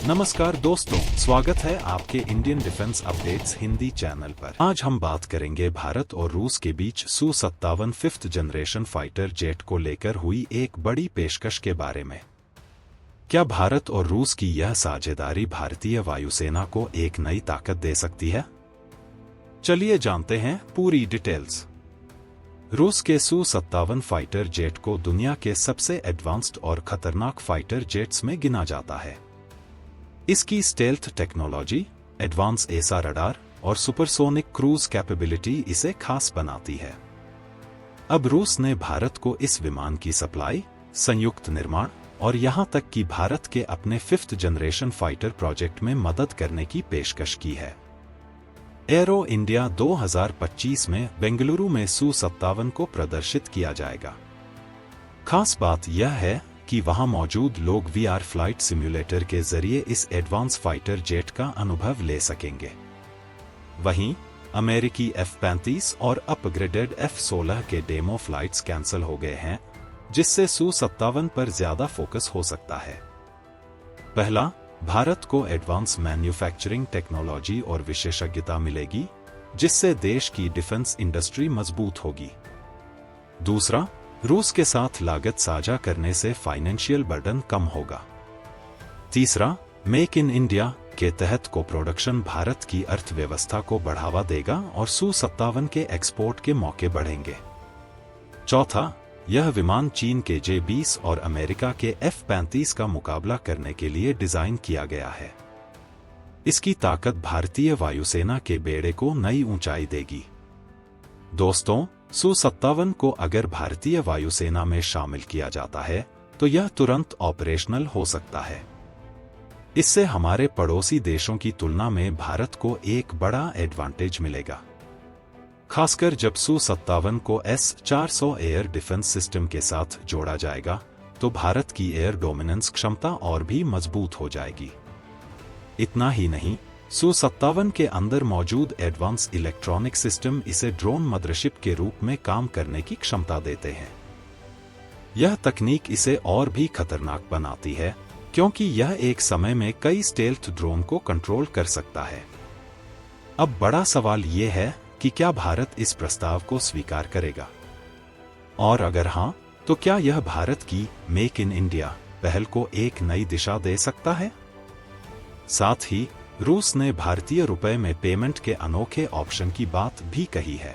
नमस्कार दोस्तों, स्वागत है आपके Indian defence updates Hindi channel पर। आज हम बात करेंगे भारत और रूस के बीच Su-57 5th generation fighter jet को लेकर हुई एक बड़ी पेशकश के बारे में। क्या भारत और रूस की यह साझेदारी भारतीय वायुसेना को एक नई ताकत दे सकती है? चलिए जानते हैं पूरी डिटेल्स। रूस के Su-57 फाइटर जेट को दुनिया के सबसे एडवांस्ड और खतरनाक फाइटर जेट्स में गिना जाता है। इसकी स्टेल्थ टेक्नोलॉजी, एडवांस एसा रडार और सुपरसोनिक क्रूज कैपेबिलिटी इसे खास बनाती है। अब रूस ने भारत को इस विमान की सप्लाई, संयुक्त निर्माण और यहां तक कि भारत के अपने 5th जनरेशन फाइटर प्रोजेक्ट में मदद करने की पेशकश की है। एरो इंडिया 2025 में बेंगलुरु में Su-57 को प्रदर्शित किया जाएगा। खास बात यह है कि वहां मौजूद लोग VR फ्लाइट सिम्युलेटर के जरिए इस एडवांस फाइटर जेट का अनुभव ले सकेंगे। वहीं अमेरिकी F-35 और अपग्रेडेड F-16 के डेमो फ्लाइट्स कैंसिल हो गए हैं, जिससे Su-57 पर ज्यादा फोकस हो सकता है। पहला, भारत को एडवांस मैन्युफैक्चरिंग टेक्नोलॉजी और विशेषज्ञता मिलेगी, जिससे देश की डिफेंस इंडस्ट्री मजबूत होगी। दूसरा, रूस के साथ लागत साझा करने से फाइनेंशियल बर्डन कम होगा। तीसरा, मेक इन इंडिया के तहत को प्रोडक्शन भारत की अर्थव्यवस्था को बढ़ावा देगा और Su-57 के एक्सपोर्ट के मौके बढ़ेंगे। चौथा, यह विमान चीन के J-20 और अमेरिका के F-35 का मुकाबला करने के लिए डिजाइन किया गया है। इसकी ताकत भारतीय वायुसेना के बेड़े को नई ऊंचाई देगी। दोस्तों, Su-57 को अगर भारतीय वायुसेना में शामिल किया जाता है तो यह तुरंत ऑपरेशनल हो सकता है। इससे हमारे पड़ोसी देशों की तुलना में भारत को एक बड़ा एडवांटेज मिलेगा, खासकर जब Su-57 को S-400 एयर डिफेंस सिस्टम के साथ जोड़ा जाएगा तो भारत की एयर डोमिनेंस क्षमता और भी मजबूत हो जाएगी। इतना ही नहीं, Su-57 के अंदर मौजूद एडवांस इलेक्ट्रॉनिक सिस्टम इसे ड्रोन मदरशिप के रूप में काम करने की क्षमता देते हैं। यह तकनीक इसे और भी खतरनाक बनाती है, क्योंकि यह एक समय में कई स्टेल्थ ड्रोन को कंट्रोल कर सकता है। अब बड़ा सवाल यह है कि क्या भारत इस प्रस्ताव को स्वीकार करेगा, और अगर हां, तो क्या यह भारत की मेक इन इंडिया पहल को एक नई दिशा दे सकता है? साथ ही रूस ने भारतीय रुपए में पेमेंट के अनोखे ऑप्शन की बात भी कही है।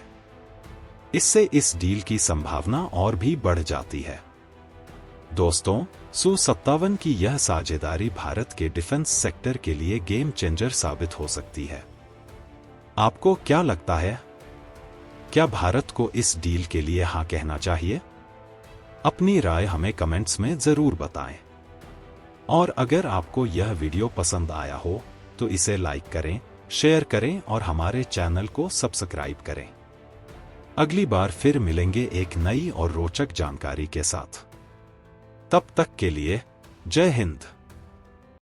इससे इस डील की संभावना और भी बढ़ जाती है। दोस्तों, Su-57 की यह साझेदारी भारत के डिफेंस सेक्टर के लिए गेम चेंजर साबित हो सकती है। आपको क्या लगता है? क्या भारत को इस डील के लिए हां कहना चाहिए? अपनी राय हमें कमेंट्स में जरूर बताएं। और अगर आपको यह वीडियो पसंद आया हो तो इसे लाइक करें, शेयर करें और हमारे चैनल को सब्सक्राइब करें। अगली बार फिर मिलेंगे एक नई और रोचक जानकारी के साथ। तब तक के लिए जय हिंद।